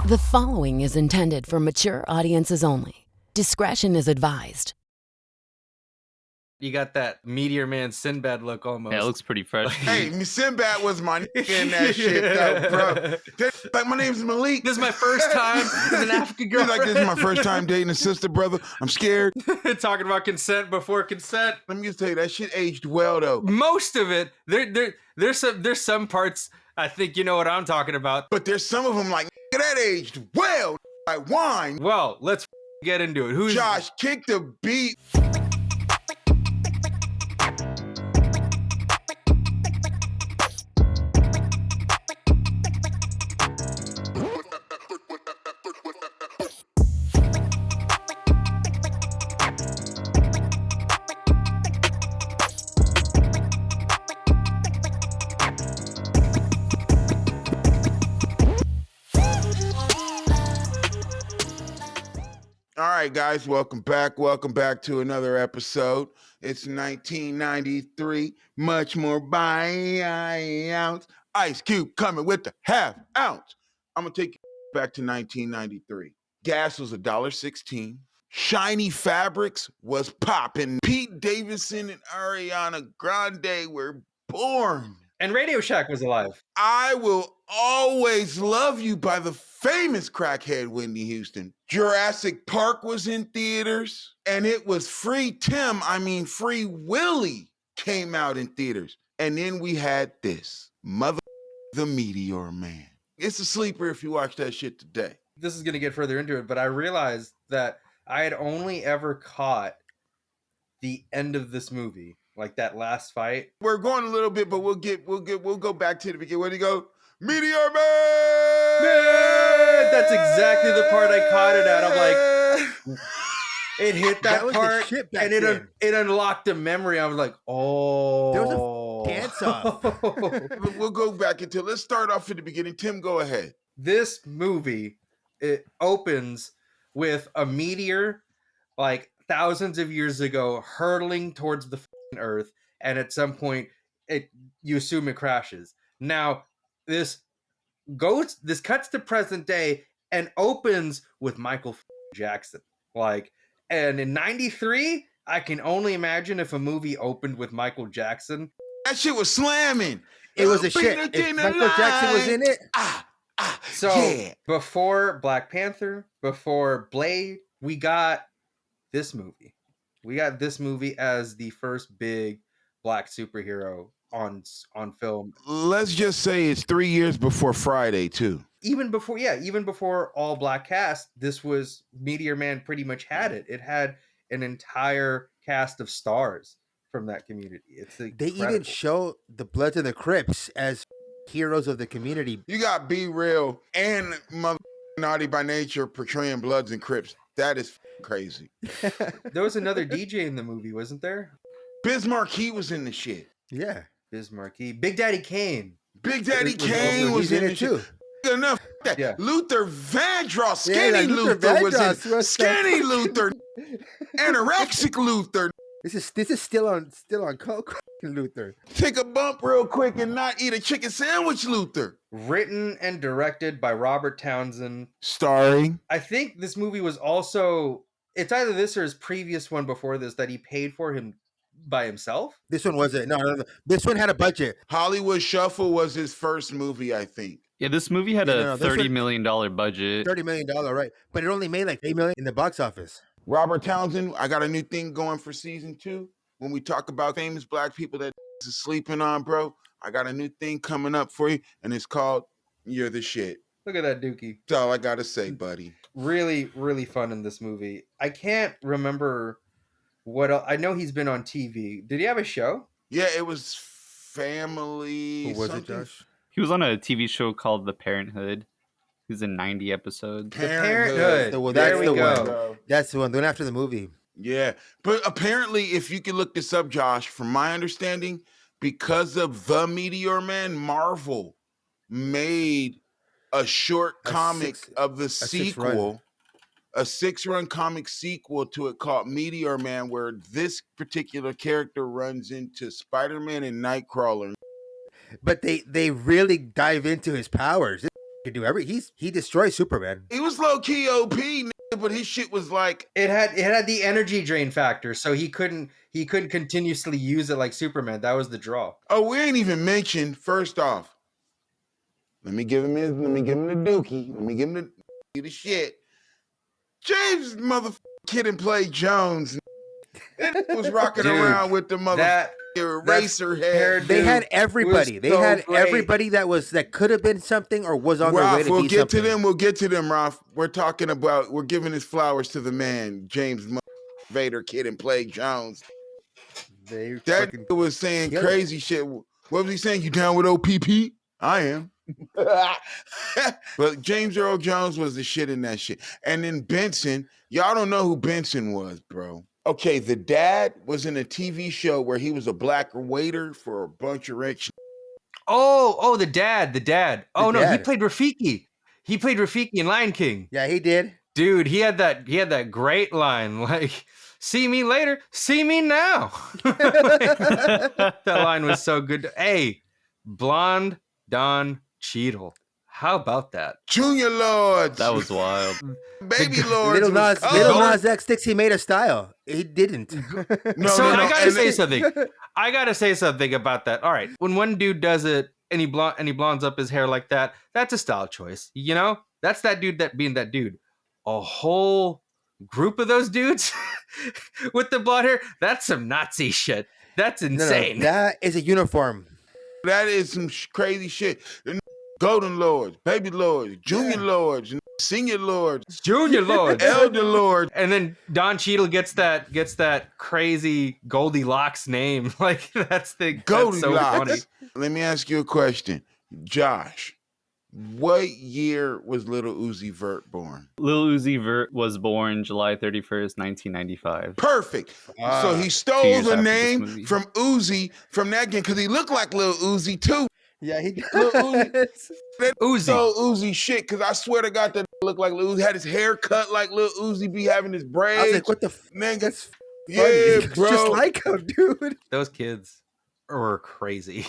The following is intended for mature audiences only. Discretion is advised. You got that Meteor Man Sinbad look almost. Yeah, it looks pretty fresh. Hey, Sinbad was my nigga in that shit, though, bro. Like, my name's Malik. This is my first time with an African girl. He's like, this is my first time dating a sister, brother. I'm scared. Talking about consent before consent. Let me just tell you, that shit aged well, though. Most of it, there's some parts, I think you know what I'm talking about. But there's some of them like, that aged well, like wine. Well, let's get into it. Who's Josh, kick the beat. All right, guys, welcome back. Welcome back to another episode. It's 1993, much more by ounce. Ice Cube coming with the half ounce. I'm going to take you back to 1993. Gas was $1.16. Shiny Fabrics was popping. Pete Davidson and Ariana Grande were born. And Radio Shack was alive. I Will Always Love You by the famous crackhead Whitney Houston. Jurassic Park was in theaters, and it was Free Willy came out in theaters. And then we had this, the Meteor Man. It's a sleeper if you watch that shit today. This is going to get further into it, but I realized that I had only ever caught the end of this movie. Like that last fight. We're going a little bit, but we'll go back to the beginning. Where do you go? Meteor Man! That's exactly the part I caught it at. I'm like, it hit that part, and it unlocked a memory. I was like, oh. There was a dance off. We'll go back into. Let's start off at the beginning. Tim, go ahead. This movie, it opens with a meteor, like thousands of years ago, hurtling towards the Earth, and at some point you assume it crashes. Now this cuts to present day and opens with Michael Jackson, and in 93 I can only imagine if a movie opened with Michael Jackson. That shit was slamming. It was a shit. If Michael Jackson was in it. Before Black Panther, before Blade, we got this movie. We got this movie as the first big black superhero on film. Let's just say it's 3 years before Friday, too. Even before all black cast, this was Meteor Man pretty much had it. It had an entire cast of stars from that community. It's incredible. They even show the Bloods and the Crips as heroes of the community. You got Be Real and Naughty by Nature portraying Bloods and Crips. That is crazy. There was another DJ in the movie, wasn't there? Biz Markie was in the shit. Yeah. Biz Markie. Big Daddy Kane. Big Daddy Kane was in it too. Enough that. Yeah. Luther Vandross, Skinny Luther was in. Skinny Luther. Anorexic Luther. This is still on coke, Luther. Take a bump real quick and not eat a chicken sandwich, Luther. Written and directed by Robert Townsend. Starring. I think this movie was also, it's either this or his previous one before this that he paid for him by himself. This one wasn't. No. This one had a budget. Hollywood Shuffle was his first movie, I think. Yeah, this movie had a $30 million budget. $30 million, right? But it only made like $8 million in the box office. Robert Townsend, I got a new thing going for season 2. When we talk about famous black people that is sleeping on, bro, I got a new thing coming up for you, and it's called You're the Shit. Look at that, Dookie. That's all I got to say, buddy. Really, really fun in this movie. I can't remember what else. I know he's been on TV. Did he have a show? Yeah, it was Family. Who was it, Josh? He was on a TV show called The Parenthood. He was in 90 episodes. Parenthood. Well, there we go. One. That's the one. The one after the movie. Yeah. But apparently, if you can look this up, Josh, from my understanding, because of The Meteor Man, Marvel made a short comic of the sequel, a 6-run comic sequel to it called Meteor Man, where this particular character runs into Spider-Man and Nightcrawler. But they really dive into his powers. He do he destroys Superman. He was low key OP, but his shit was like It had the energy drain factor, so he couldn't continuously use it like Superman. That was the draw. Oh, we ain't even mentioned. First off, let me give him the Dookie. Let me give him the shit. James kid and play Jones. It was rocking around with the eraser head. They had everybody. They had everybody that could have been something or was on their way to be something. We'll get to them, Ralph. We're giving his flowers to the man, James Vader, kid and play Jones. That was saying crazy shit. What was he saying? You down with OPP? I am. But James Earl Jones was the shit in that shit. And then Benson, y'all don't know who Benson was, bro. Okay, the dad was in a TV show where he was a black waiter for a bunch of rich. Oh, the dad. Oh no, he played Rafiki. He played Rafiki in Lion King. Yeah, he did. Dude, he had that great line, like, see me later, see me now. That line was so good. Hey, blonde Don Cheadle. How about that? Junior Lords. That was wild. Baby Lords. Little Nas X thinks he made a style. He didn't. I gotta say something. I gotta say something about that. All right, when one dude does it and he blondes up his hair like that, that's a style choice. You know, that's that dude being that dude. A whole group of those dudes with the blonde hair, that's some Nazi shit. That's insane. No, that is a uniform. That is some crazy shit. Golden Lords, Baby Lords, Junior Lords, Senior Lords, Junior Lords, Elder Lords, and then Don Cheadle gets that crazy Goldilocks name. Like that's Goldilocks. So funny. Let me ask you a question, Josh. What year was Lil Uzi Vert born? Lil Uzi Vert was born July 31st, 1995. Perfect. So he stole the name from Uzi from that game because he looked like Lil Uzi too. Yeah, he did. Lil Uzi. Uzi. So Uzi shit, because I swear to God that looked like Lil Uzi. Had his hair cut like Lil Uzi be having his braids. I was like, what the nigga? That's yeah, funny. bro. Just like him, dude. Those kids were crazy.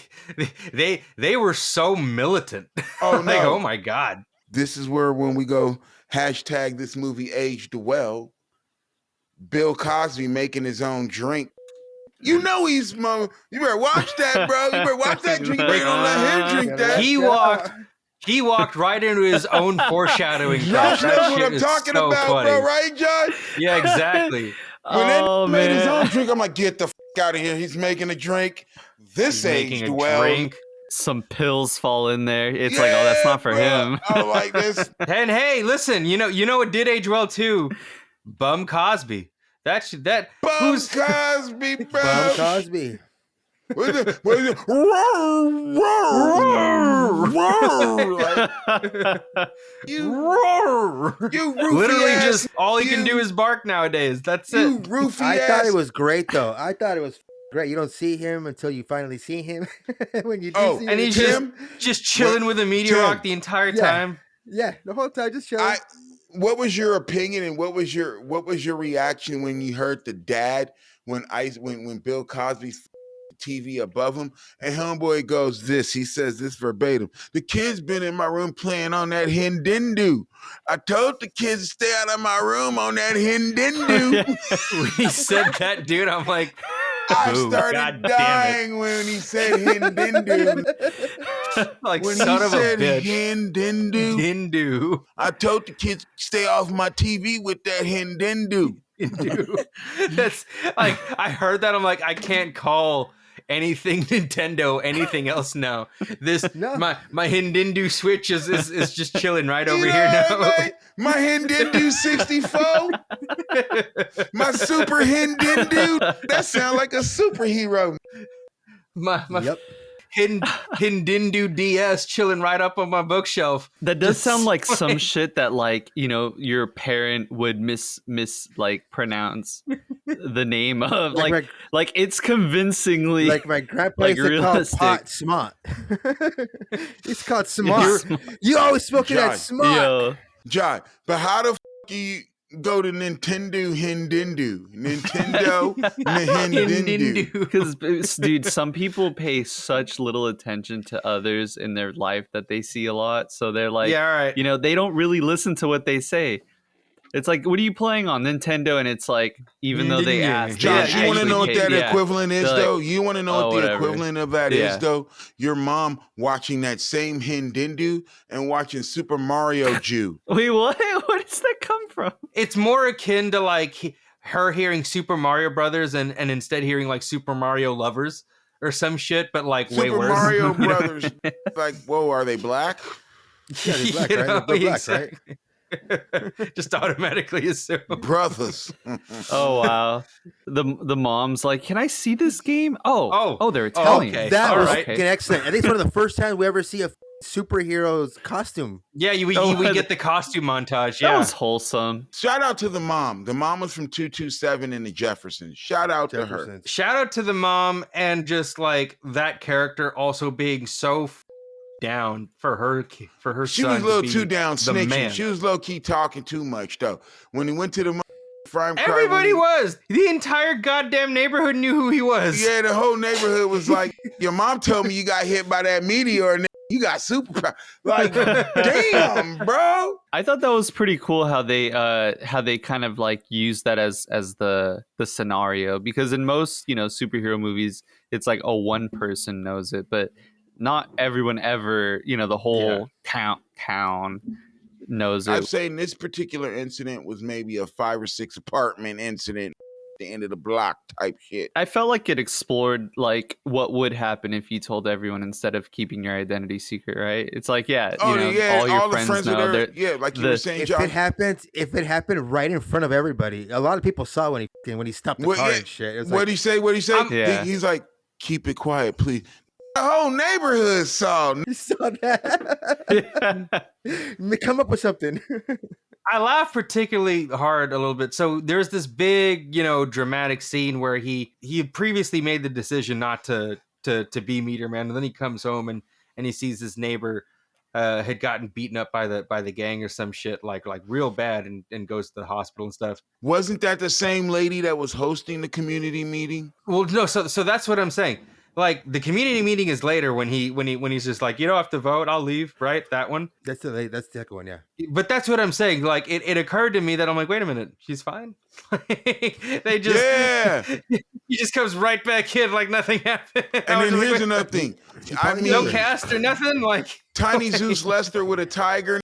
They were so militant. Oh like, no. oh my God. This is where when we go hashtag this movie aged well, Bill Cosby making his own drink. You know he's you better watch that, bro. You better watch that drink. You better don't let him drink that. He walked right into his own foreshadowing. Josh knows what I'm talking so about, funny. bro, right, Josh? Yeah, exactly. When that made his own drink, I'm like, get the f out of here. He's making a drink. This aged well. Drink. Some pills fall in there. It's like, oh, that's not for him. I like this. And hey, listen, you know what did age well too? Bum Cosby. Bum Cosby, bro. Bum Cosby. What is it? You literally ass, just all he can do is bark nowadays. That's it. I thought it was great though. I thought it was great. You don't see him until you finally see him. When you do see him, and he's just chilling with a meteor rock the entire time. Yeah, the whole time just chilling. What was your opinion and what was your reaction when you heard the dad when Bill Cosby's TV above him and homeboy goes this, he says this verbatim: the kid's been in my room playing on that Hindindu. I told the kids to stay out of my room on that Hindindu. When he said that, dude, I'm like, I started dying when he said Hindindu. Like, when son he of said a bitch. Hindu. I told the kids to stay off my TV with that Hindindu. That's like, I heard that. I'm like, I can't call anything Nintendo anything else now. My Hindindu Switch is just chilling right over here now. My Hindindu 64. My Super Hindindu. That sounds like a superhero. My Hindindu DS chilling right up on my bookshelf. That does sound like some shit that, like, you know, your parent would pronounce the name of. Like it's convincingly like my grandpa used to call pot smart. It's called smart. You always smoking that smart. John, but how the f go to Nintendo Hindindu. Nintendo Hindindu. Because, dude, some people pay such little attention to others in their life that they see a lot. So they're like, Yeah, all right. you know, they don't really listen to what they say. It's like, what are you playing on Nintendo? And it's like, even though they ask, Josh, you want to know what that equivalent is, though? Like, you want to know what the equivalent of that is, though? Your mom watching that same Hindindu and watching Super Mario Jew. Wait, what? Where does that come from? It's more akin to like her hearing Super Mario Brothers and instead hearing like Super Mario Lovers or some shit, but like way worse. Super Mario Brothers, like, whoa, are they black? Yeah, they're black, right? They're black, right? Just automatically assume brothers. Oh wow, the mom's like, can I see this game? Oh, they're Italian. Okay. That was right. excellent. I think it's one of the first times we ever see a superhero's costume. Yeah, we get the costume montage. That Yeah, was wholesome. Shout out to the mom. The mom was from 227 in the Jeffersons. Shout out to her. Shout out to the mom, and just like that character also being so down for her She son was a little to too down snitching. man. She was low key talking too much though. When he went to the everybody was. The entire goddamn neighborhood knew who he was. Yeah, the whole neighborhood was like, your mom told me you got hit by that meteor and you got superpower. Like, damn, bro. I thought that was pretty cool how they kind of like use that as the scenario, because in most, you know, superhero movies it's like, oh, one person knows it, but not everyone ever, you know, the whole town knows it. I'd say in this particular incident was maybe a 5 or 6 apartment incident at the end of the block type shit. I felt like it explored like what would happen if you told everyone instead of keeping your identity secret, right? It's like, all your friends know. Like you were saying, Josh. If it happened right in front of everybody, a lot of people saw when he stopped the car and shit. What'd he say? He's like, keep it quiet, please. The whole neighborhood saw. You saw that? Come up with something. I laughed particularly hard a little bit. So there's this big, you know, dramatic scene where he had previously made the decision not to be Meteor Man, and then he comes home and he sees his neighbor had gotten beaten up by the gang or some shit, like real bad, and goes to the hospital and stuff. Wasn't that the same lady that was hosting the community meeting? Well, no. So that's what I'm saying. Like, the community meeting is later when he's just like, you don't have to vote, I'll leave, right? That one. That's the second one, yeah. But that's what I'm saying. Like, it occurred to me that I'm like, wait a minute, she's fine. They just he just comes right back in like nothing happened. And then here's another thing. I mean, no cast or nothing. Like Tiny Zeus Lester with a tiger.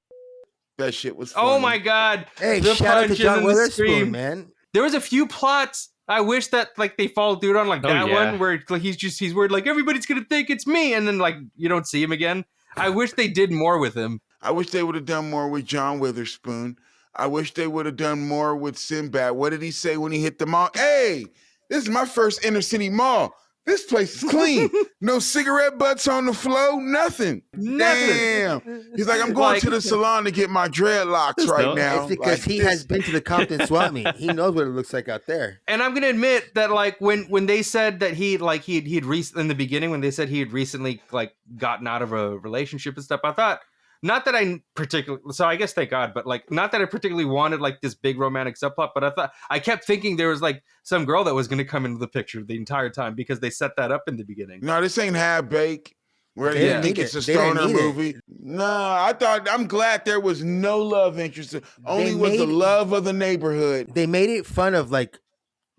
That shit was funny. Oh my god! Hey, shout out to John Witherspoon, man. There was a few plots I wish that like they followed through on, like that one where like he's worried like everybody's gonna think it's me, and then like you don't see him again. I wish they did more with him. I wish they would have done more with John Witherspoon. I wish they would have done more with Sinbad. What did he say when he hit the mall? Hey, this is my first inner city mall. This place is clean. No cigarette butts on the floor. Nothing. Damn. He's like, I'm going to the salon to get my dreadlocks right now. It's because he has been to the Compton swap meet. He knows what it looks like out there. And I'm gonna admit that like when they said that he'd in the beginning when they said he had recently like gotten out of a relationship and stuff, I thought. Not that I particularly, so I guess thank God, but like, not that I particularly wanted like this big romantic subplot, but I kept thinking there was like some girl that was going to come into the picture the entire time because they set that up in the beginning. No, this ain't Half Baked, where you think it's a stoner movie. No, I'm glad there was no love interest. Only was the love of the neighborhood. They made it fun of like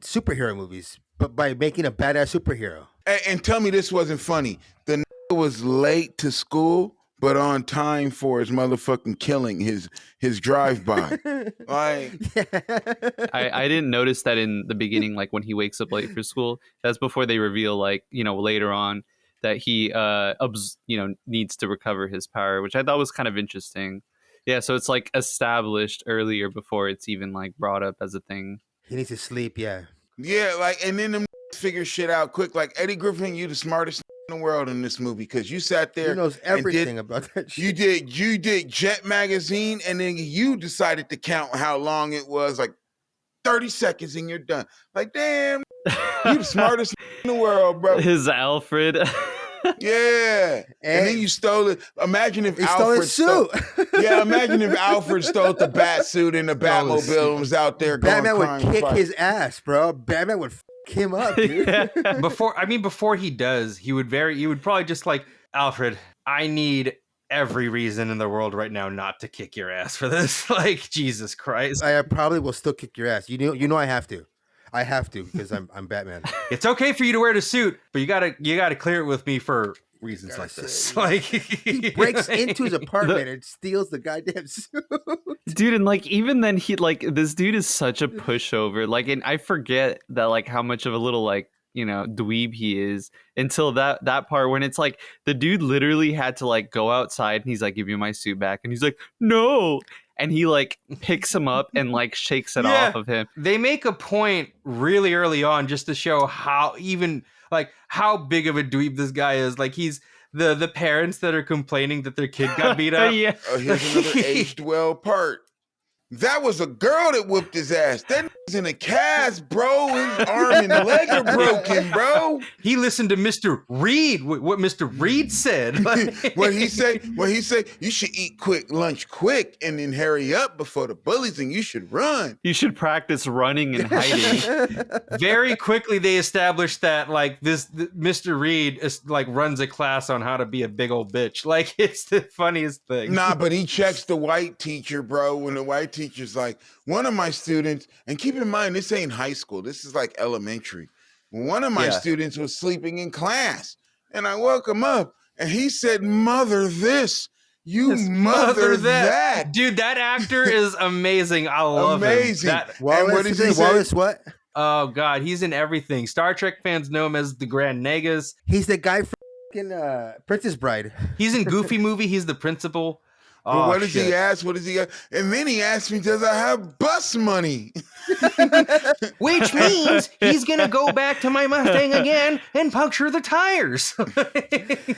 superhero movies, but by making a badass superhero. And tell me this wasn't funny. The was late to school, but on time for his motherfucking killing, his drive-by. Like, I didn't notice that in the beginning, like when he wakes up late for school. That's before they reveal, like, you know, later on that he, needs to recover his power, which I thought was kind of interesting. Yeah, so it's like established earlier before it's even like brought up as a thing. He needs to sleep, yeah. Yeah, like, and then them figure shit out quick. Like, Eddie Griffin, you the smartest in the world in this movie because you sat there. He knows everything about that shit. You did Jet Magazine, and then you decided to count how long it was, like 30 seconds, and you're done. Like, damn, you the smartest in the world, bro. His Alfred. Yeah. And then you stole it. Imagine if He stole Alfred his suit. Yeah, imagine if Alfred stole the bat suit and the Stole his Batmobile and was out there Batman going would crime kick fight. his ass, bro. Batman would him up, dude. Yeah. Before he does, he would probably just like, Alfred, I need every reason in the world right now not to kick your ass for this. Like, Jesus Christ. I probably will still kick your ass. You know I have to. I have to because I'm Batman. It's okay for you to wear the suit, but you gotta clear it with me for reasons like this. Like, He breaks into his apartment and steals the goddamn suit. Dude, and like even then he like this dude is such a pushover. Like, and I forget that like how much of a little like, you know, dweeb he is until that part when it's like the dude literally had to like go outside and he's like, give me my suit back, and he's like, no, and he like picks him up and like shakes it Yeah. off of him. They make a point really early on just to show how big of a dweeb this guy is. Like, he's the parents that are complaining that their kid got beat up. Yeah. Here's another aged well part. That was a girl that whooped his ass. That was in a cast, bro. His arm and leg are broken, bro. He listened to Mr. Reed, what Mr. Reed said. What he say? You should eat lunch quick, and then hurry up before the bullies, and you should run. You should practice running and hiding. Very quickly, they established that like Mr. Reed is like runs a class on how to be a big old bitch. Like, it's the funniest thing. Nah, but he checks the white teacher, bro. When the white teacher's like, one of my students, and keep in mind, this ain't high school. This is like elementary. One of my students was sleeping in class, and I woke him up, and he said, "Mother this, you mother that." Dude, that actor is amazing. I love Amazing. him. Wallace, and what did he say? Wallace, what? Oh God, he's in everything. Star Trek fans know him as the Grand Negus. He's the guy from Princess Bride. He's in Goofy Movie. He's the principal. But what does he ask? What does he ask? And then he asked me, does I have bus money? Which means he's going to go back to my Mustang again and puncture the tires.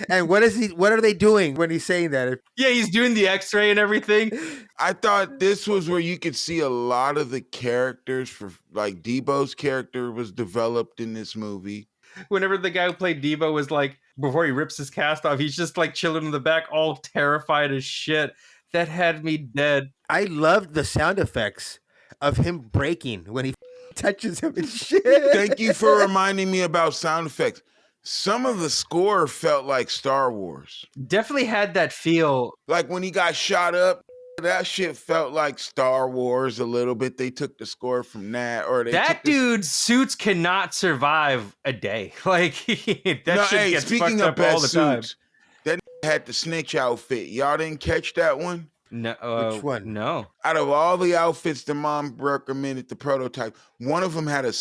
And what are they doing when he's saying that? Yeah, he's doing the x-ray and everything. I thought this was where you could see a lot of the characters for like Debo's character was developed in this movie. Whenever the guy who played Debo was like, before he rips his cast off, he's just like chilling in the back, all terrified as shit. That had me dead. I loved the sound effects of him breaking when he touches him and shit. Thank you for reminding me about sound effects. Some of the score felt like Star Wars. Definitely had that feel. Like when he got shot up, that shit felt like Star Wars a little bit. They took the score from that, or that dude's suits cannot survive a day. Like shit gets speaking fucked of up all the time. suits, that had the Snitch outfit. Y'all didn't catch that one? No, which one? No. Out of all the outfits the mom recommended, the prototype, one of them had a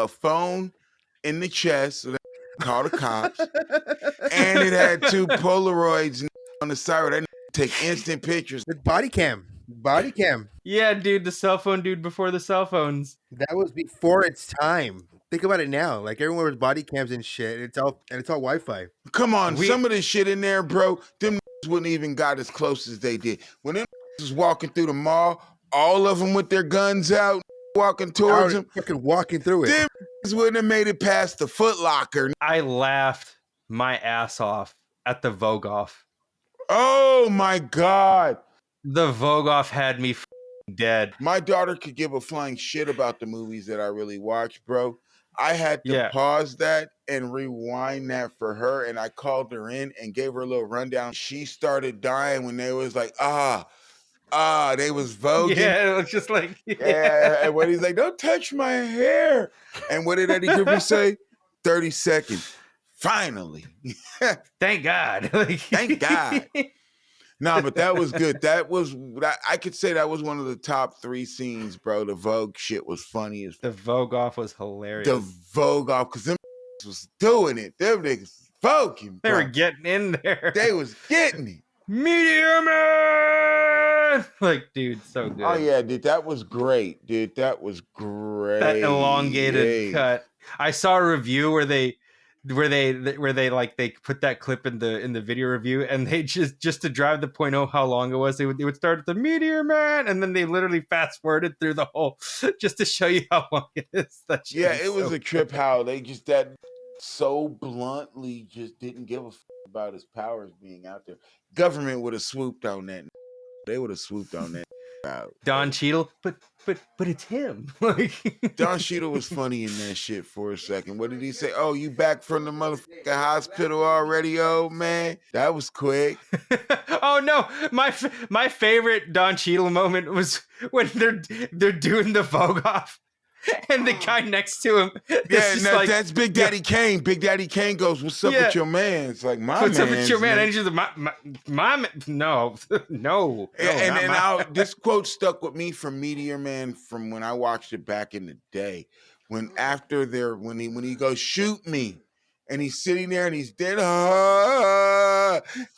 phone in the chest, so they called the cops, and it had two Polaroids on the side where they take instant pictures. With body cam. Yeah, dude, the cell phone dude before the cell phones. That was before its time. Think about it now. Like everyone with body cams and shit. It's all Wi-Fi. Come on, some of this shit in there, bro. Them wouldn't even got as close as they did. When them was walking through the mall, all of them with their guns out, walking towards them, fucking walking through it. Them wouldn't have made it past the Foot Locker. I laughed my ass off at the Vog-Off. Oh my God. The Vog-Off had me dead. My daughter could give a flying shit about the movies that I really watch, bro. I had to pause that and rewind that for her, and I called her in and gave her a little rundown. She started dying when they was like, they was voguing. Yeah, it was just like, yeah. And when he's like, don't touch my hair. And what did Eddie Griffin say? 30 seconds. Finally. Thank God. Thank God. No, but that was good. I could say that was one of the top 3 scenes, bro. The Vogue shit was funny as the Vog-Off was hilarious. The Vog-Off, because them was doing it. Them niggas voguing, bro. They were getting in there. They was getting it. Meteor Man! Like, dude, so good. Oh, yeah, dude. That was great, dude. That was great. That elongated cut. I saw a review where they like they put that clip in the video review, and they just to drive the point home how long it was, they would start at the Meteor Man, and then they literally fast forwarded through the whole just to show you how long it is. Yeah, it was a trip how they just that so bluntly just didn't give a about his powers being out there. Government would have swooped on that. They would have swooped on that out. Don Cheadle, but it's him. Like Don Cheadle was funny in that shit for a second. What did he say? Oh, you back from the motherfucking hospital already, old man? That was quick. Oh no, my favorite Don Cheadle moment was when they're doing the Vog-Off. And the guy next to him, that's Big Daddy Kane. Big Daddy Kane goes, "What's up with your man?" It's like my what's up with your man? And he's just my no. This quote stuck with me from Meteor Man from when I watched it back in the day. When he goes, "Shoot me," and he's sitting there and he's dead,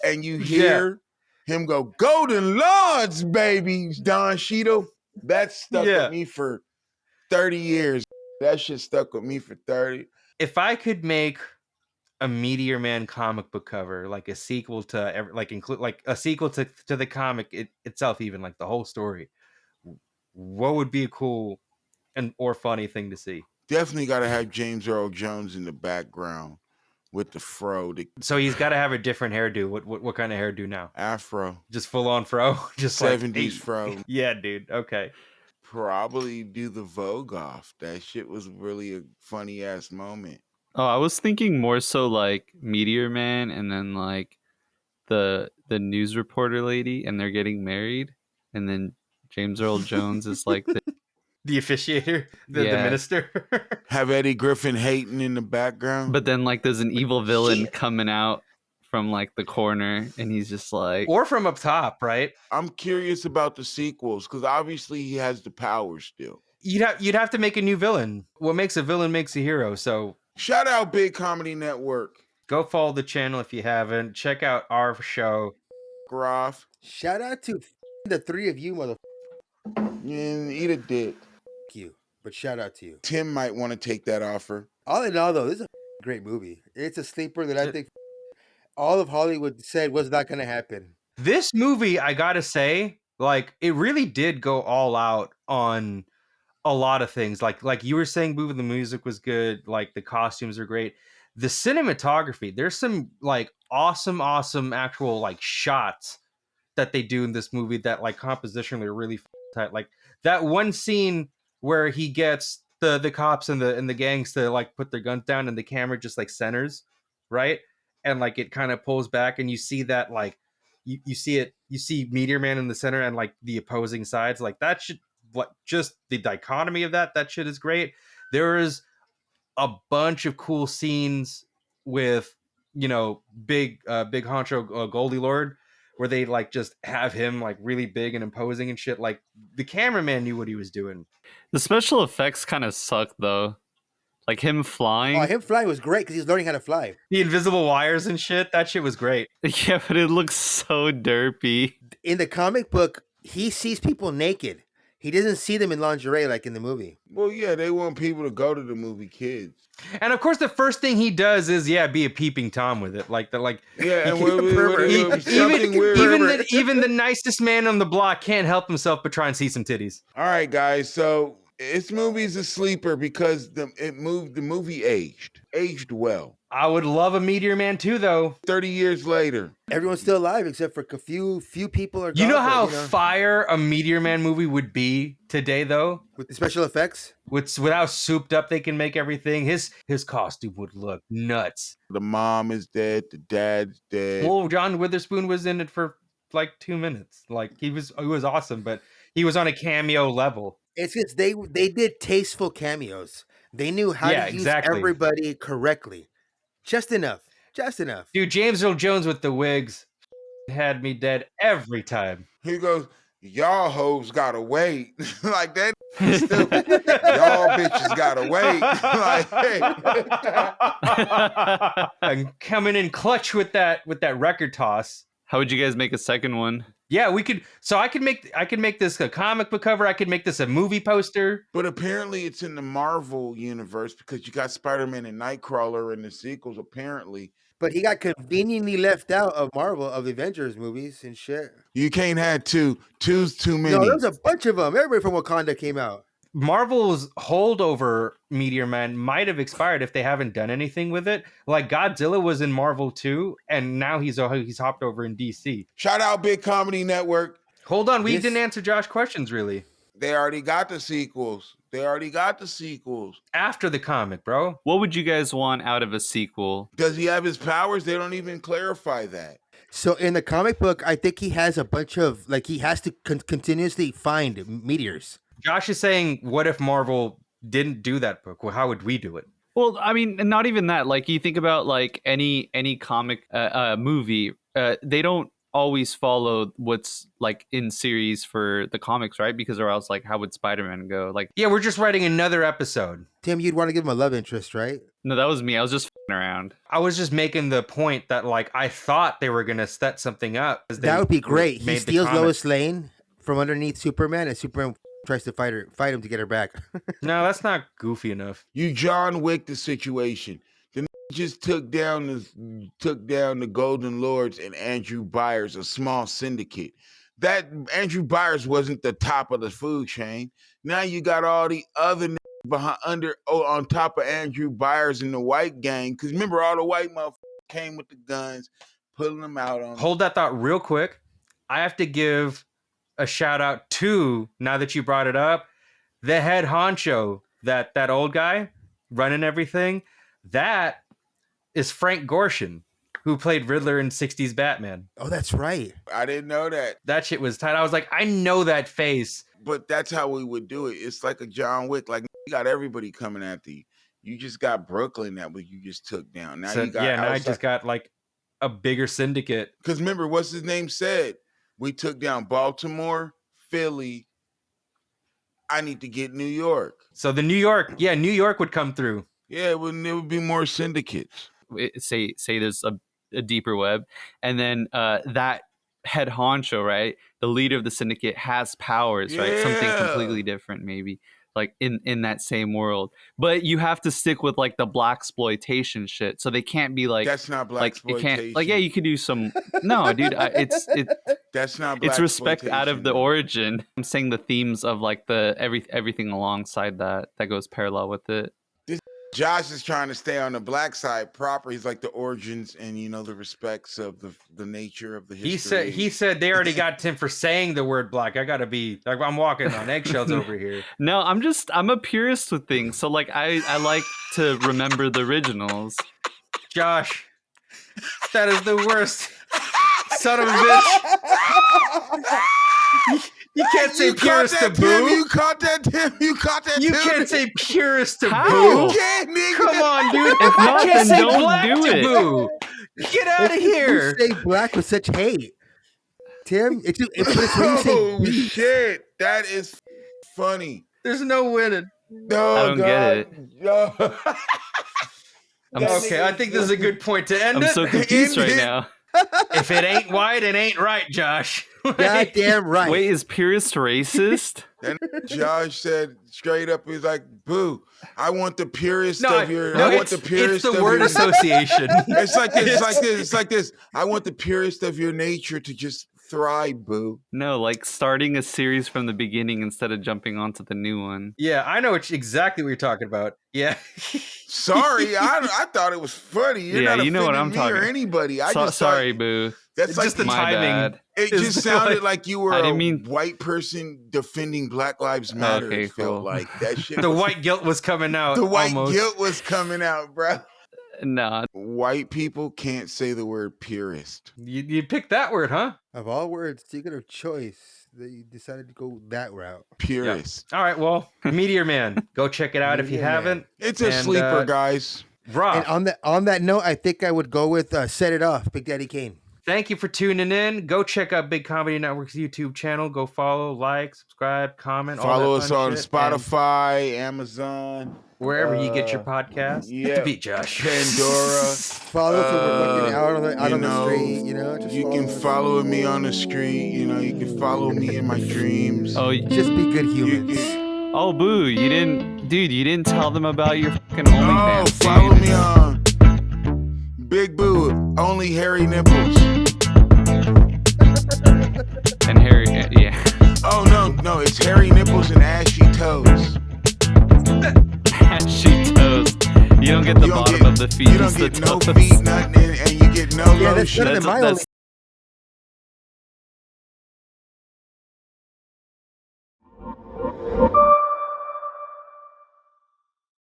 and you hear him go, "Golden Lords, baby," Don Cheadle. That stuck with me for 30 years. That shit stuck with me for 30. If I could make a Meteor Man comic book cover, like a sequel to a sequel to the comic itself, even like the whole story, what would be a cool or funny thing to see? Definitely got to have James Earl Jones in the background with the fro. So he's got to have a different hairdo. What kind of hairdo now? Afro. Just full on fro. Just 70s fro. Yeah, dude. Okay. Probably do the Vog-Off. That shit was really a funny ass moment. Oh, I was thinking more so like Meteor Man and then like the news reporter lady, and they're getting married, and then James Earl Jones is like the officiator, the minister. Have Eddie Griffin hating in the background. But then like there's an evil villain coming out from like the corner, and he's just like, or from up top, right? I'm curious about the sequels because obviously he has the power still. You'd have to make a new villain. What makes a villain makes a hero. So shout out Big Comedy Network. Go follow the channel if you haven't. Check out our show. Groff. Shout out to the three of you, mother. Eat a dick. You, but shout out to you. Tim might want to take that offer. All in all, though, this is a great movie. It's a sleeper that I think all of Hollywood said was not going to happen. This movie, I gotta say, like it really did go all out on a lot of things. Like you were saying, Boo, the music was good. Like the costumes are great. The cinematography, there's some like awesome actual like shots that they do in this movie that like compositionally are really tight. Like that one scene where he gets the cops and the gangs to like put their guns down and the camera just like centers, right? And like it kind of pulls back and you see that like you see Meteor Man in the center and like the opposing sides. Like that should just the dichotomy of that shit is great. There is a bunch of cool scenes with big honcho Goldie Lord where they like just have him like really big and imposing and shit. Like the cameraman knew what he was doing. The special effects kind of suck though. Like him flying. Oh, him flying was great because he's learning how to fly. The invisible wires and shit, that shit was great. Yeah, but it looks so derpy. In the comic book, he sees people naked. He doesn't see them in lingerie like in the movie. Well, yeah, they want people to go to the movie, kids. And of course, the first thing he does is be a peeping Tom with it, even the nicest man on the block can't help himself but try and see some titties. All right, guys. So this movie's a sleeper because the movie aged well. I would love a Meteor Man 2, though. 30 years later. Everyone's still alive except for a few people are gone. You know how fire a Meteor Man movie would be today, though? With the special effects? With how souped up they can make everything. His costume would look nuts. The mom is dead. The dad's dead. Well, John Witherspoon was in it for like 2 minutes. Like he was awesome, but he was on a cameo level. It's just they did tasteful cameos. They knew how to use everybody correctly. Just enough. Dude, James Earl Jones with the wigs had me dead every time. He goes, y'all hoes gotta wait. Like that stupid. Y'all bitches gotta wait. Like, hey. And coming in clutch with that record toss. How would you guys make a second one? Yeah, we could. So I could make this a comic book cover. I could make this a movie poster. But apparently, it's in the Marvel universe because you got Spider-Man and Nightcrawler in the sequels. Apparently, but he got conveniently left out of Marvel of Avengers movies and shit. You can't have two. Two's too many. No, there's a bunch of them. Everybody from Wakanda came out. Marvel's hold over Meteor Man might have expired if they haven't done anything with it. Like Godzilla was in Marvel too, and now he's hopped over in DC. Shout out Big Comedy Network. Hold on, we didn't answer Josh's questions really. They already got the sequels. After the comic, bro. What would you guys want out of a sequel? Does he have his powers? They don't even clarify that. So in the comic book, I think he has a bunch of he has to continuously find meteors. Josh is saying, what if Marvel didn't do that book? Well, how would we do it? Well, I mean, not even that. Like, you think about like any comic movie, they don't always follow what's like in series for the comics, right? Because or else, like, how would Spider-Man go? Like, yeah, we're just writing another episode. Tim, you'd want to give him a love interest, right? No, that was me. I was just f***ing around. I was just making the point that like I thought they were gonna set something up. That would be great. He steals Lois Lane from underneath Superman, and Superman tries to fight him to get her back. No, that's not goofy enough. You John Wick the situation. The just took down the Golden Lords and Andrew Byers, a small syndicate. That Andrew Byers wasn't the top of the food chain. Now you got all the other on top of Andrew Byers and the white gang. Because remember, all the white motherfuckers came with the guns, pulling them out on. Hold that thought real quick. I have to give a shout out to, now that you brought it up, the head honcho, that old guy running everything. That is Frank Gorshin, who played Riddler in 60s Batman. Oh, that's right. I didn't know that. That shit was tight. I was like, I know that face. But that's how we would do it. It's like a John Wick. Like, you got everybody coming after you. You just got Brooklyn that you just took down. Now you got now I just got like a bigger syndicate. Because remember, what's his name said? We took down Baltimore, Philly. I need to get New York. So New York would come through. Yeah, it would be more syndicates. Say there's a deeper web, and then that head honcho, right, the leader of the syndicate, has powers, right? Something completely different, maybe, like in that same world. But you have to stick with like the blaxploitation shit, so they can't be like, that's not blaxploitation. Like, yeah, you could do some. No, dude, that's not. It's respect out of the origin. I'm saying the themes of like the everything alongside that goes parallel with it. Josh is trying to stay on the black side proper. He's like the origins and the respects of the nature of the history. He said they already got Tim for saying the word black. I gotta be like, I'm walking on eggshells over here. No, I'm a purist with things. So like I like to remember the originals. Josh, that is the worst. Son of a bitch. You can't say purist to boo. You caught that, Tim. You can't say purist to How? boo. Nigga. Come on, dude. If not, you can't then say don't black do to it. boo. Get out of here. You say black with such hate, Tim. It's when you say Oh shit, that is funny. There's no winning. No, I don't get it. No. Okay, I think this is a good point to end I'm it. so confused right now. If it ain't white, it ain't right, Josh. goddamn right. Wait, is purist racist? And Josh said straight up, he's like, "Boo! I want the purest No, of your. no, I want the it's purest the of word your, association. It's like this. It's like this. It's like this. I want the purest of your nature to just thrive, boo. No, like starting a series from the beginning instead of jumping onto the new one. Yeah, I know exactly what you're talking about. Yeah. Sorry, I thought it was funny. You're Yeah, not you know what offending I'm me or talking- anybody. I just Sorry, thought, boo. that's like just the My timing. bad. It is just sounded like- like you were I a didn't mean- white person defending Black Lives Matter. Okay, It felt cool. like that shit. The was- white guilt was coming out. the white almost. guilt was coming out, bro. Nah, White people can't say the word purist. You picked that word, huh? Of all words, taken of choice, that you decided to go that route. Purist. All right, well, Meteor Man. Go check it out if you Meteor Man. haven't. It's a And, sleeper, guys. Rob, And on that note, I think I would go with Set It Off, Big Daddy Kane. thank you for tuning in. Go check out Big Comedy Network's YouTube channel. Go follow, like, subscribe, comment. all Follow that us fun on shit. Spotify, Amazon, And wherever you get your podcast. yeah. Beat Josh. Pandora. Follow us when we're fucking out on the street, just You can us. follow me on the street. You can follow me in my dreams. oh, Just be good You humans. can, oh, boo! You didn't tell them about your fucking OnlyFans. follow dude. me on Big Boo, only hairy nipples. And Harry, yeah. Oh no, it's hairy nipples and ashy toes. Ashy toast. You don't get the bottom of the feet. You don't just the get no toes. feet, nothing, and you get no Yeah, lotion. that's better than my That's